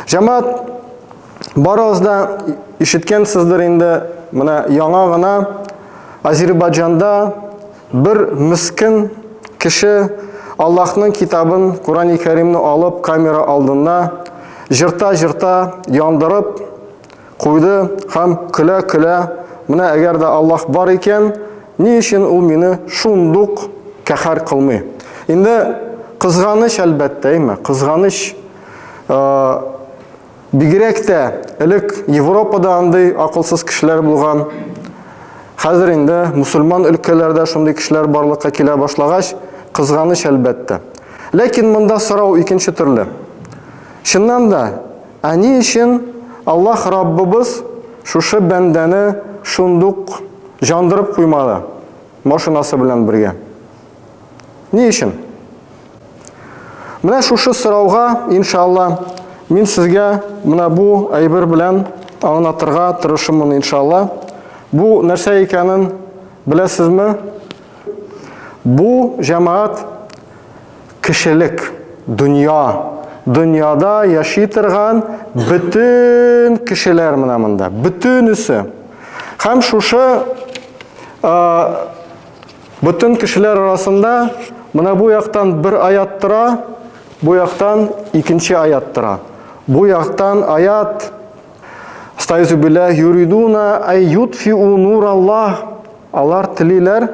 Җәмәгать, барыгызда ишеткәнсездер инде, менә яңа гына Азербайҗанда бер мискин кеше Аллаһның китабын, Кур'ан-ы Кәримне алып камера алдына жырта-жырта яндырып куйды һәм көлә-көлә, менә әгәр дә Аллаһ бар икән, ни өчен ул мине шундук каһәр кылмый? Инде кызганыч әлбәттә, кызганыч. Бигрәк тә элек Европада андый акылсыз кешеләр булган. Хәзер инде мусульман өлкәләрдә шундый кешеләр барлыкка килә башлагач, кызганыч әлбәттә. Ләкин монда сорау икенче төрле. Чыннан да, ни өчен Аллаһ Раббыбыз шушы бәндәне шундук жандырып куймады машинасы белән бергә? Ни өчен? Менә шушы сорауга, иншалла, мин сезгә менә бу әйбер белән аңлатырга тырышырмын, иншалла. Бу нәрсә икәнен беләсезме? Бу җәмәгать кешелек, дөньяда яши торган бөтен кешеләр менә монда, бөтенесе. Һәм шушы бөтен кешеләр арасында менә бу яктан бер аят тора, бу яктан икенче аят тора. Бу яктан аят Стайзу билlah юридуна ай ютфиу нураллах. Алар телиләр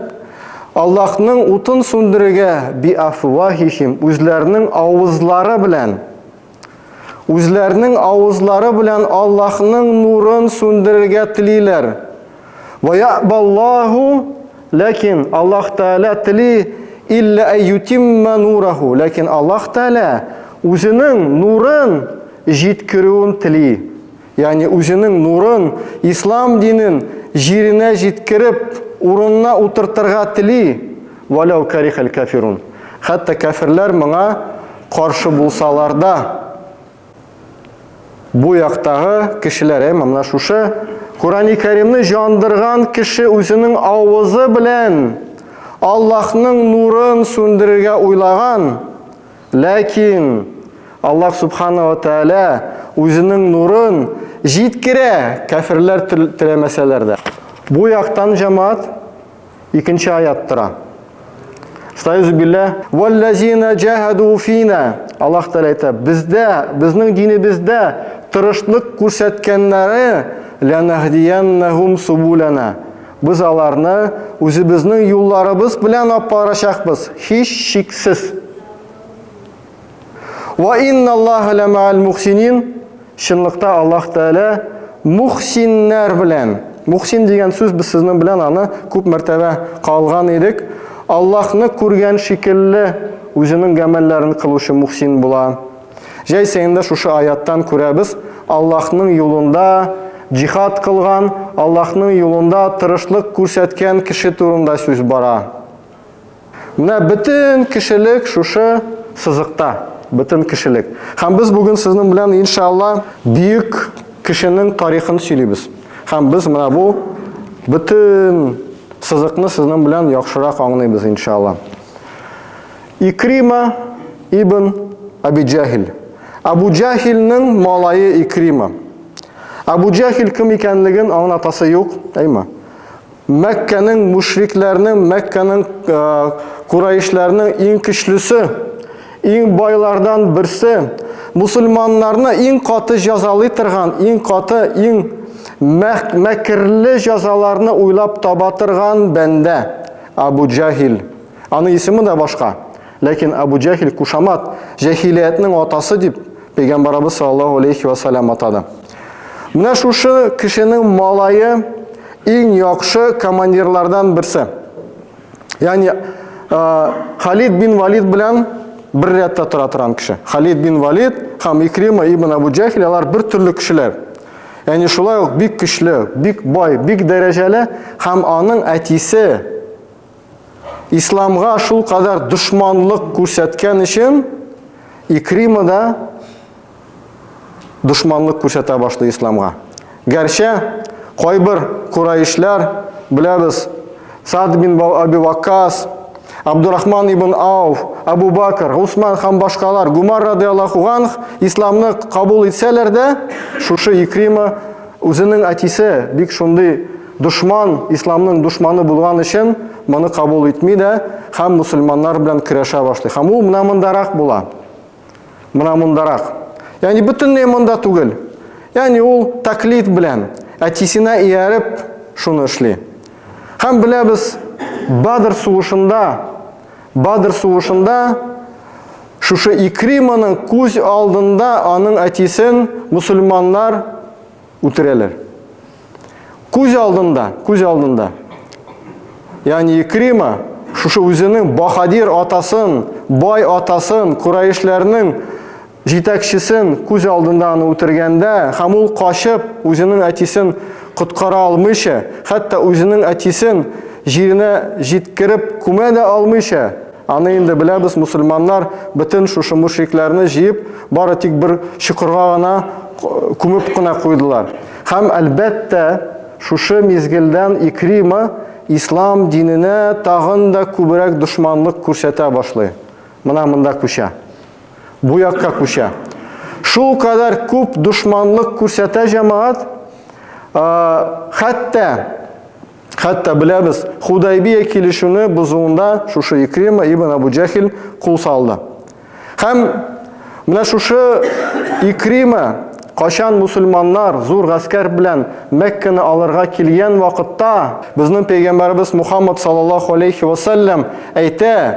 Аллаһның утын сүндерергә би афвахихим, үзләренең авызлары белән. Үзләренең авызлары белән Аллаһның нурын сүндерергә телиләр. Ва я'баллаху, ләкин Аллаһ Тәала тели илля аютимма нураху, ләкин Аллаһ Тәала үзенең нурын җиткерүен тели. Ягъни үзенең нурын, ислам динен җиренә җиткереп, урынына утыртырга тели. Валау карихал кафирун. Хәтта кафирләр моңа каршы булсалар да. Бу яктагы кешеләр, менә шушы Кур'ан-ы Кәримне жандырган кеше үзенең авызы белән Аллаһның нурын сүндерергә уйлаган, ләкин Аллаһ Субхана ва Тәала үзенең нурын җиткерә, кафирләр теләмәсәләр дә. Бу яктан җәмәгать икенче аят тора. Стайзу билlah валлазина джахаду фина. Аллаһ Тәала әйтә, безнең динебездә тырышлык күрсәткәннәре ланахдияннахум субулана. Без аларны үзебезнең юлларыбыз белән апарачакбыз, һич шиксез. Ва инналлаха ламаал мухсинин. Чынлыкта Аллаһ Тәала мухсиннәр белән. Мухсин дигән сүз без сезнең белән аны күп мәртәбә калган идек. Аллаһны күргән шикелле үзенең гамәлләрен кылучы мухсин була. Җәйсәендә шушы аяттан күрәбез, Аллаһның юлында җихад кылган, Аллаһның юлында тырышлык күрсәткән кеше турында сүз бара. Менә бөтен кешелек шушы сызыкта, бөтен кешелек. Һәм без бүген сезнең белән иншалла бүйек кешенең тарихын сөйлибез. Һәм без менә бу бөтен сызыкны сезнең белән яхшырак аңлыйбыз иншалла. Икрима ибн Аби Джахил. Абу Джахилнең малае Икрима. Абу Джахил кем икәнлеген аңлатасы юк, әйме? Мәккәнең мушрикләрнең, Мәккәнең Курайшларның иң көчлесе, иң байлардан берсе, мусульманнарны иң каты җәзалый торган, иң каты, иң мәкерле җәзаларны уйлап таба торган бәндә Абу Джахил. Аны исеме дә башка. Ләкин Абу Джахил кушамат, җахилиятның атасы дип Пәйгамбәрбез саллаллаһу алейхи ва саллям атады. Менә шушы кешенең малае иң яхшы командирлардан берсе. Ягъни Халид бин Валид белән бер рәттә тора торган кеше. Халид бин Валид һәм Икрима ибн Абу Джахил алар бер төрле кешеләр. Ягъни шулай ук бик көчле, бик бай, бик дәрәҗәле һәм аның әтисе исламга шул кадәр душманлык күрсәткән өчен Икрима да душманлык күрсәтә башлый исламга. Гәрчә кайбер Курайшлар, беләбез, Сад бин Аби Ваккас, Абдурахман ибн Ауф, Абу Бакр, Усман һәм башкалар Гумар радиаллаху анх исламны кабул итсәләр дә, шушы Икрима үзенең әтисе бик шундый душман, исламның душманы булган өчен моны кабул итми дә һәм мусульманнар белән көрәшә башлый. Һәм ул менә мондарак була. Менә мондарак. Ягъни бөтенләй монда түгел. Ягъни ул таклид белән әтисенә ияреп шуны эшли. Һәм беләбез, Бадр сугышында шушы Икриманың күз алдында аның әтисен мусульманнар үтерәләр. Күз алдында. Ягъни Икрима шушы үзенең баһадир атасын, бай атасын, Курайшларның җитәкчесен күз алдында аны үтергәндә, һәм ул качып үзенең әтисен коткара алмыйча, хәтта үзенең әтисен җиренә җиткереп күмә дә алмыйча, аны инде беләбез, мусульманнар бөтен шушы мушрикларны җыеп, бары тик бер чокырга гына күмеп кына куйдылар. Һәм әлбәттә шушы мизгелдән Икрима ислам диненә тагын да күбрәк душманлык күрсәтә башлый. Менә монда күчә. Бу якка күчә. Шул кадәр күп душманлык күрсәтә җәмәгать, хәтта беләбез, Худайбия килешүне бозуында шушы Икрима ибн Абу Джахил кул салды. Һәм менә шушы Икрима кашан мусульманнар зур гаскәр белән Мәккәне алырга килгән вакытта, безнең пәйгамбәрбез Мухаммад саллаллаху алейхи ва саллям әйтә,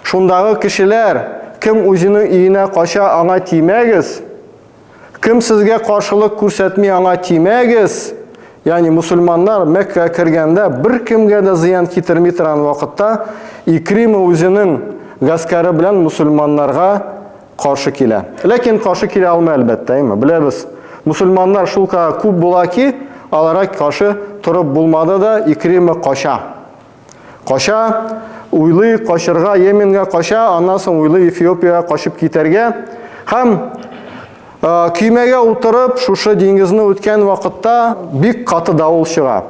шундагы кешеләр, кем үзенең өенә каша, аңа тимәгез. Кем сезгә каршылык күрсәтми, аңа тимәгез. Ягъни мусульманнар Мәккәгә кергәндә бер кемгә дә зыян китерми торган вакытта Икрима үзенең гаскәре белән мусульманнарга каршы килә. Ләкин каршы килә алмый әлбәттә, беләбез. Мусульманнар шул күп була ки, аларга каршы торып булмады да, Икрима кача. Уйлый качырга, Йеменгә кача, аннан соң уйлый Эфиопиягә качып китәргә. Һәм көймәгә утырып, шушы диңгезне үткән вакытта бик каты давыл чыга.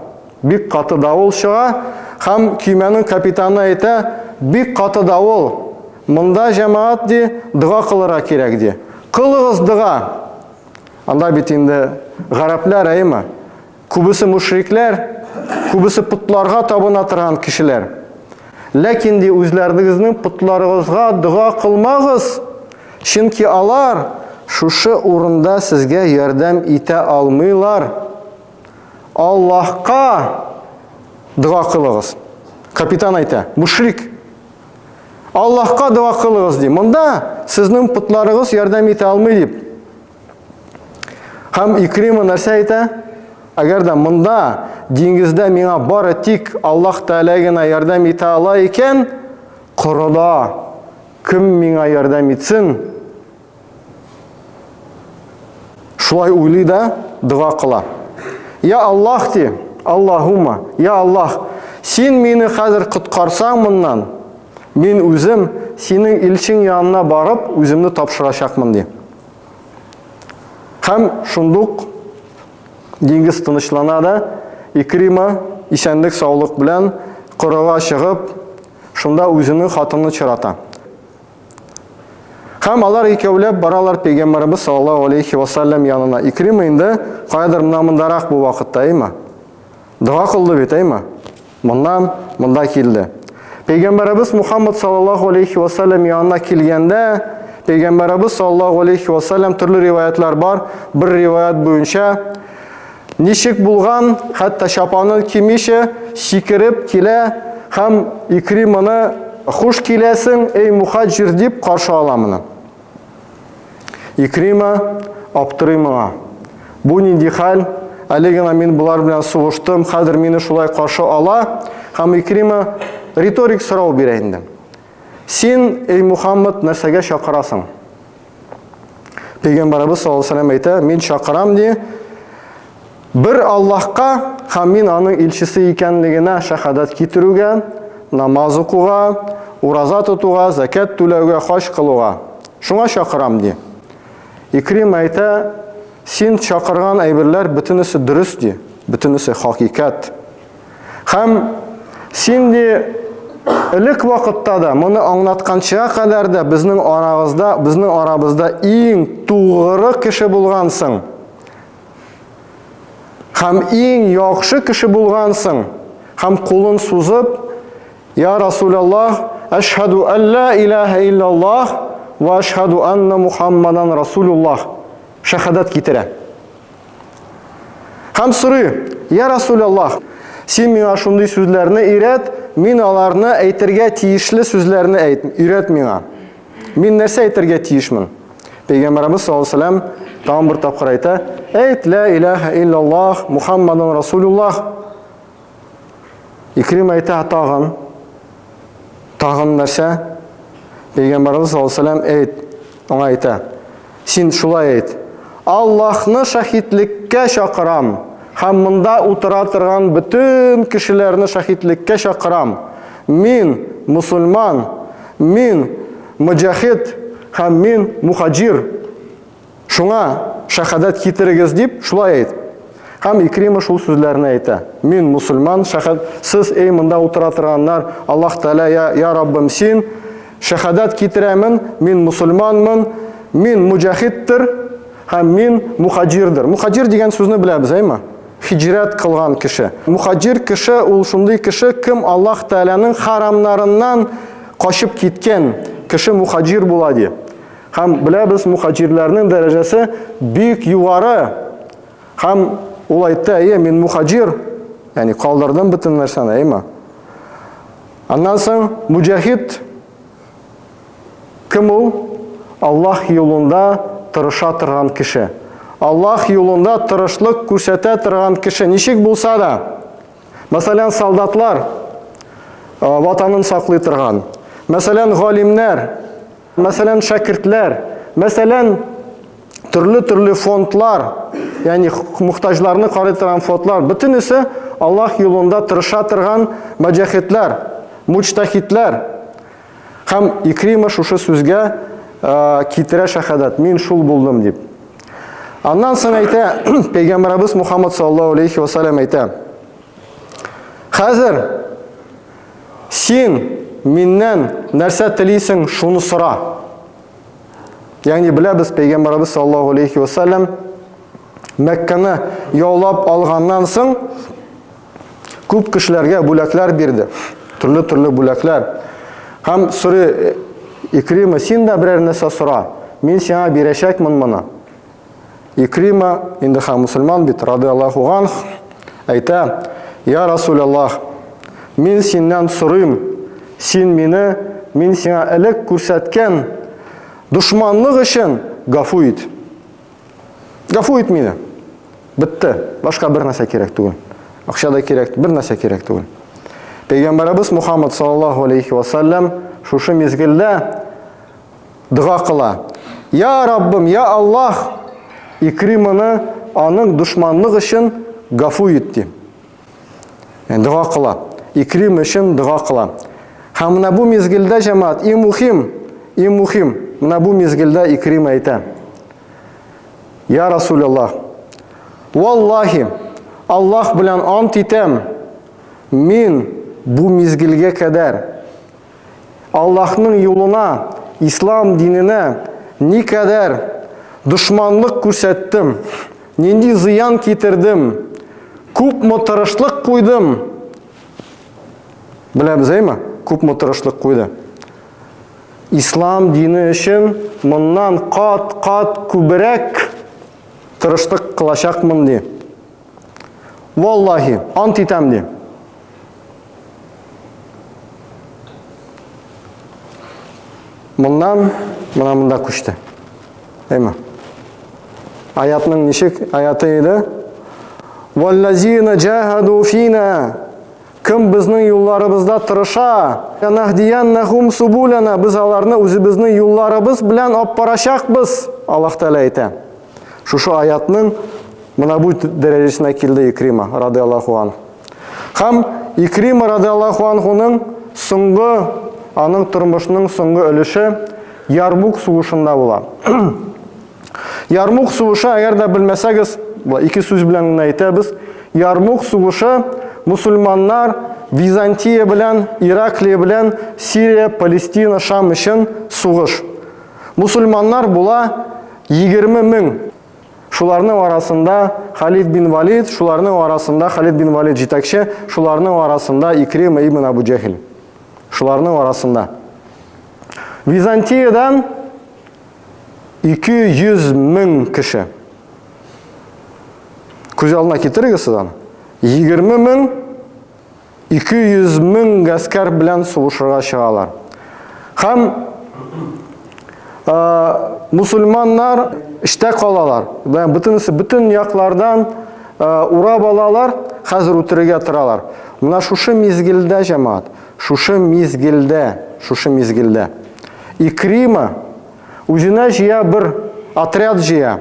Һәм көймәнең капитаны әйтә, бик каты давыл. Монда җәмәгать ди, дуа кылырга кирәк ди. Кылыгыз дуа. Анда бит инде гарәпләр әйме? Күбесе мушриклар, күбесе путларга табына торган кешеләр. Ләкин ди үзләрегезнең путларыгызга дуа кылмагыз, чөнки алар шушы урында сезгә ярдәм итә алмыйлар. Аллаһка дуа кылыгыз. Капитан әйтә, мушрик. Аллаһка дуа кылыгыз ди. Монда сезнең путларыгыз ярдәм итә алмый дип. Һәм Икрима нәрсә әйтә? Әгәр дә монда диңгездә миңа бары тик Аллаһ Тәгалә генә ярдәм итә ала икән, корыда кем миңа ярдәм итсен? Шулай уйлый да дуа кыла. Я Аллаһ ди, Аллаһумма, я Аллаһ, син мине хәзер коткарсаң моннан, мин үзем синең илчең янына барып, үземне тапшырачакмын ди. Һәм шундук диңгез тынычлана да, Икрима исәнлек саулык белән корыга чыгып, шунда үзенең хатынын чырата. Һәм алар икәүләп баралар пәйгамбәрбез саллаллаху алейхи ва саллям янына. Икрима инде кайдыр мондарак бу вакытта, дуа кылды бит, монда килде. Пәйгамбәрбез Мухаммад саллаллаху алейхи ва саллям янына килгәндә, пәйгамбәрбез саллаллаху алейхи ва саллям төрле риваятлар бар. Бер риваят буенча ничек булган, хәтта шапаны кимичә сикереп килә һәм Икриманы хуш киләсең, эй мухаҗир дип каршы ала моны. Икрима аптырый моңа. Бу нинди хәл? Әле генә мин булар белән сугыштым, хәзер мине шулай каршы ала. Һәм Икрима риторик сорау бирә инде. Син, эй Мухаммад, нәрсәгә чакырасың? Пәйгамбәрбез саллаллаху алейхи ва саллям әйтә, мин чакырам ди, бер Аллаһка һәм мин аның илчесе икәнлегенә шаһадат китерүгә, намаз укуга, ураза тотуга, закат түләүгә, хаҗ кылуга. Шуңа чакырам ди. Икрима әйтә, син чакырган әйберләр бөтенесе дөрес ди, бөтенесе хакыйкать. Һәм син ди элек вакытта да, моны аңлатканчыга кадәр да безнең арабызда иң тугры кеше булгансың. Һәм иң яхшы кеше булгансың. Һәм кулын сузып, Я Расулаллах, ашһаду ан ла илаха иллаллах ва ашһаду анна Мухаммадан Расулуллах. Шахадат китерә. Һәм сорый, Я Расулаллах, син миңа шундый сүзләрне өйрәт, мин аларны әйтергә тиешле сүзләрне өйрәт миңа. Мин нәрсә әйтергә тиешмен? Пәйгамбәрбез саллаллаһу алейһи ва саллям тагын бер тапкыр әйтә, әйт ла илаха иллаллах Мухаммадан Расулуллах. Икрим әйтә тагын нәрсә? Пәйгамбәрбез саллаллаһу алейһи ва саллям аңа әйтә, син шулай әйт. Аллаһны шаһидлеккә чакырам. Һәм монда утыра торган bütün кешеләрне шаһидлеккә чакырам. Мин мусульман, мин муҗахид һәм мин мухаҗир. Шуңа шахадат китерегез дип шулай әйт. Һәм Икрима шул сүзләрне әйтә. Мин мусульман, сез монда утыра торганнар, Аллаһ Тәала, я Раббым, син шахадат китерәмен, мин мусульманмын, мин муҗахидтер һәм мин мухаҗирдер. Мухаҗир дигән сүзне беләбез, әйме? Хиҗрат кылган кеше. Мухаҗир кеше ул шундый кеше, кем Аллаһ Тәаланың харамнарыннан качып киткән кеше мухаҗир була ди. Һәм беләбез, мухаҗирләрнең дәрәҗәсе бик югары. Һәм ул әйтә, мин мухаҗир, ягъни калдырдым бөтен нәрсәне, әйме? Аннан соң муҗахид кем ул? Аллаһ юлында тырыша торган кеше. Аллаһ юлында тырышлык күрсәтә торган кеше. Ничек булса да, мәсәлән, солдатлар ватанын саклый торган. Мәсәлән, галимнәр, мәсәлән, шәкертләр, мәсәлән, төрле фондлар, ягъни мухтаҗларны карый торган фондлар, бөтенесе Аллаһ юлында тырыша торган муҗахидләр, муҗтахидләр. Һәм Икрима шушы сүзгә китерә шахадат, мин шул булдым дип. Аннан соң әйтә, Пәйгамбәрбез Мухаммад саллаллаһу алейхи ва саллям әйтә, хәзер син миннән нәрсә телисең, шуны сора. Ягъни беләбез, Пәйгамбәрбез саллаллаһу алейхи ва саллям Мәккәне яулап алганнан соң күп кешеләргә бүләкләр бирде. Төрле бүләкләр. Һәм сорый, Икрима, син дә берәр нәрсә сора. Мин сиңа бирәчәкмен моны. Икрима, инде һәм мусульман бит, радиллаһу анһ, әйтә, Я Расулаллах, мин синнән сорыйм, син мин сиңа элек күрсәткән душманлык өчен гафу ит. Гафу ит мине. Битте. Башка бер нәрсә кирәк түгел. Акча да кирәк, бер нәрсә кирәк түгел. Пәйгамбәрбез Мухаммад саллаллаһу алейхи ва саллям шушы мизгелдә дуа кыла. Я Раббым, я Аллаһ, Икриманы аның душманлык өчен гафу ит ди. Дуа кыла. Икрим өчен дуа кыла. Һәм менә бу мизгелдә җәмәгать иң мухим, менә бу мизгелдә Икрим әйтә. Я Расулаллах, валлаһи, Аллаһ белән ант итәм, мин бу мизгелгә кадәр Аллаһның юлына, ислам диненә никадәр душманлык күрсәттем, нинди зыян китердем, күпме тырышлык куйдым. Беләбез, әйме? Күпме тырышлык куйды. Ислам дине өчен моннан кат күбрәк тырышлык кылачакмын ди. Валлаһи, ант итәм ди. Моннан монда күчте. Әйме? Аятның ничек аяты иде? Валлазина джахаду фина. Кем безнең юлларыбызда тырыша, янахдияннахум субулана, без аларны үзебезнең юлларыбыз белән алып барачакбыз. Аллаһ Тәала әйтә. Шушы аятның менә бу дәрәҗәсенә килде Икрима радиллаһу анһ. Һәм Икрима радиллаһу анһуның соңгы, аның тормышының соңгы өлеше Ярмук сугышында була. Ярмук сугышы, әгәр дә белмәсәгез, ике сүз белән генә әйтәбез. Ярмук сугышы мусульманнар Византия белән, Ираклия белән Сирия, Палестина, Шам өчен сугыш. Мусульманнар була 20 мең. Шуларның арасында Халид бин Валид, шуларның арасында Халид бин Валид җитәкче, шуларның арасында Икрима ибн Абу Джахил. Шуларның арасында. Византиядан 200 мең кеше. Күз алдына китерегез аны. 20 мең, 200 мең гаскар белән сугышырга чыгалар. Һәм мусульманнар эштә калалар. Бүтән яклардан урап алалар, хәзер үтерергә торалар. Менә шушы мизгелдә җәмәгать, шушы мизгелдә Икрима үзенә җыя бер отряд җыя.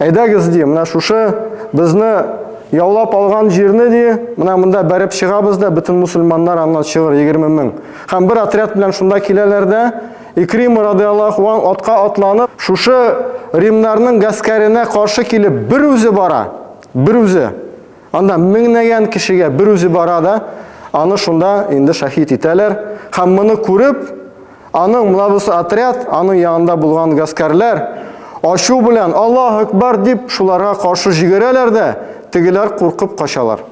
Әйдәгез ди, менә шушы безне яулап алган җирне ди, менә монда бәреп чыгабыз да, бүтән мусульманнар аннан чыгыр 20 мең. Һәм бер отряд белән шунда киләләр дә, Икрима радиллаһу ан атка атланып, шушы римнарның гаскәренә каршы килеп бер үзе бара. Бер үзе. Анда меңнәгән кешегә бер үзе бара да, аны шунда инде шаһид итәләр. Һәм моны күреп, аның мулабысы отряд, аның янында булган гаскәрләр ашу белән Аллаһу акбар дип шуларга каршы җигерәләр дә, тегеләр куркып качалар.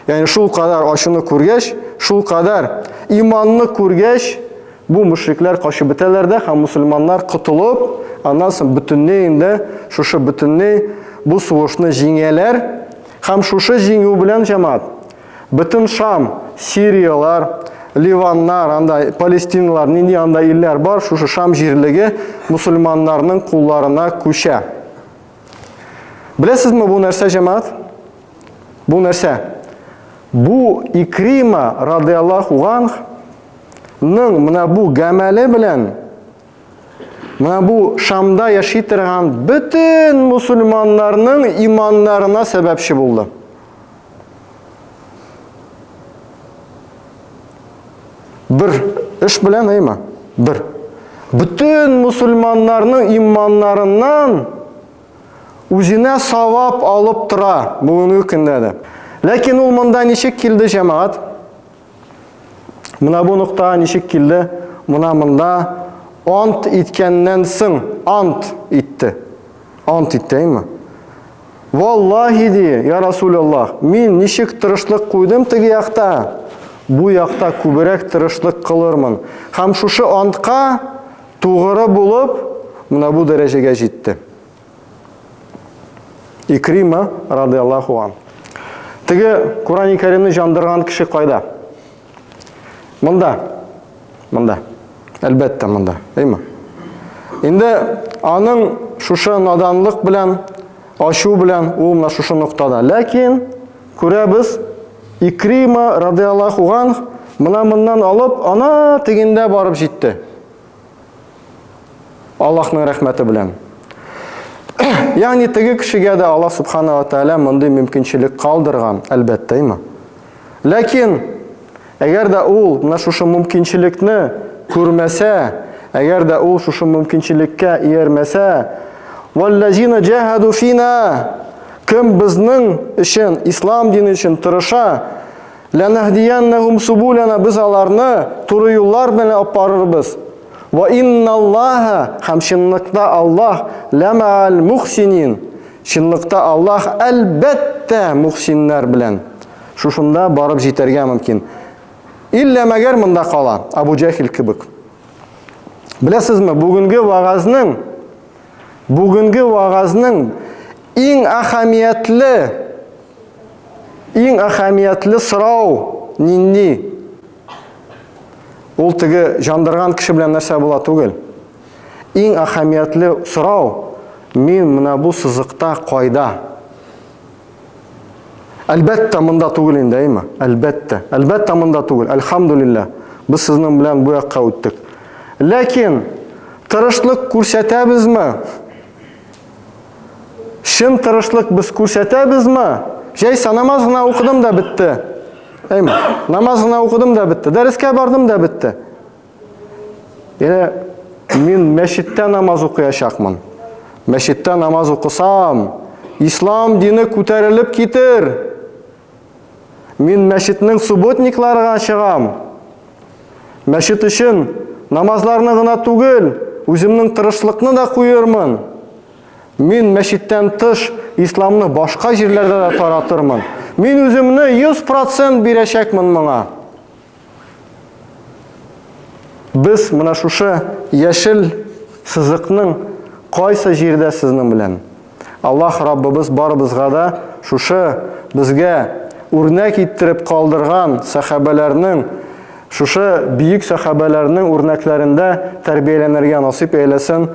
Ягъни шул кадәр ашуны күргәч, шул кадәр иманны күргәч, бу мушриклар качып бетәләр дә, һәм мусульманнар кытылып, аннан соң бүтәнләй инде шушы бүтәнләй бу сугышны җиңәләр, һәм шушы җиңү белән җәмәгать бүтән Шам, Сириялар, Ливаннар, анда Палестиналар, нинди анда илләр бар, шушы Шам җирлеге мусульманнарның кулларына күчә. Беләсезме бу нәрсә җәмәгать? Бу нәрсә? Бу Икрима радиллаһу анһның менә бу гамәле белән, менә бу Шамда яши торган бүтән мусульманнарның иманнарына сәбәпче булды. Бер эш белән әйме? Бер. Бүтән мусульманнарның иманнарыннан үзенә савап алып тора бүгенге көндә дә. Ләкин ул монда ничек килде җәмәгать? Менә бу нуктага ничек килде? Монда ант иткәннән соң ант итте. Ант итте, әйме? Валлаһи ди, я Расулуллаһ, мин ничек тырышлык куйдым теге якта, бу якта күбрәк тырышлык кылырмын. Һәм шушы антка тугры булып, менә бу дәрәҗәгә җитте. Икрима радиллаһу ан. Теге Кур'ан-ы Кәримне жандырган кеше кайда? Монда. Әлбәттә монда, әйме? Инде аның шушы наданлык белән, ашу белән ул менә шушы нуктада. Ләкин күрәбез, Икрима радиллаһу ан менә моннан алып, ана тегендә барып җитте. Аллаһның рәхмәте белән. Ягъни теге кешегә дә Аллаһ субхана ва тааля мондый мөмкинчелек калдырган, әлбәттә, әйме? Ләкин әгәр дә ул менә шушы мөмкинчелекне күрмәсә, әгәр дә ул шушы мөмкинчелеккә иярмәсә, валлазина җаһаду фина, кем безнең өчен, ислам дине өчен тырыша, ланаһдияннахум субулана, біз аларны туры юллар белән апарырбыз. Ва инналлаха, һәм чынлыкта Аллаһ ламаал мухсинин, чынлыкта Аллаһ әлбәттә мухсиннар белән. Шушында барып җитәргә мөмкин. Илля мәгәр монда кала, Абу Джахил кебек. Беләсезме, бүгенге вагазның иң әһәмиятле сорау нинди? Ул теге жандырган кеше белән нәрсә була түгел. Иң әһәмиятле сорау, мин менә бу сызыкта кайда? Әлбәттә монда түгел инде, әйме? Әлбәттә монда түгел. Әлхамдулилlah. Без сезнең белән бу якка үттек. Ләкин тырышлык күрсәтәбезме? Шын тырышлык без күрсәтәбезме? Җәйсә намаз гына укыдым да бетте. Әйме? Намаз гына укыдым да бетте. Дәрескә бардым да бетте. Мин мәчеттә намаз укыячакмын. Мәчеттә намаз укысам, ислам дине күтәрелеп китер. Мин мәчетнең субботникларына чыгам. Мәчет өчен намазларны гына түгел, үземнең тырышлыкны да куермын. Мин мәчеттән тыш исламны башка җирләрдә дә таратырмын. Мин үземне 100% бирәчәкмен моңа. Без менә шушы яшел сызыкның кайсы җирдә сезнең белән? Аллаһ Раббыбыз барыбызга да шушы безгә үрнәк иттереп калдырган сахабаларның, шушы бийек сахабаларның үрнәкләрендә тәрбияләнергә насип әйләсен.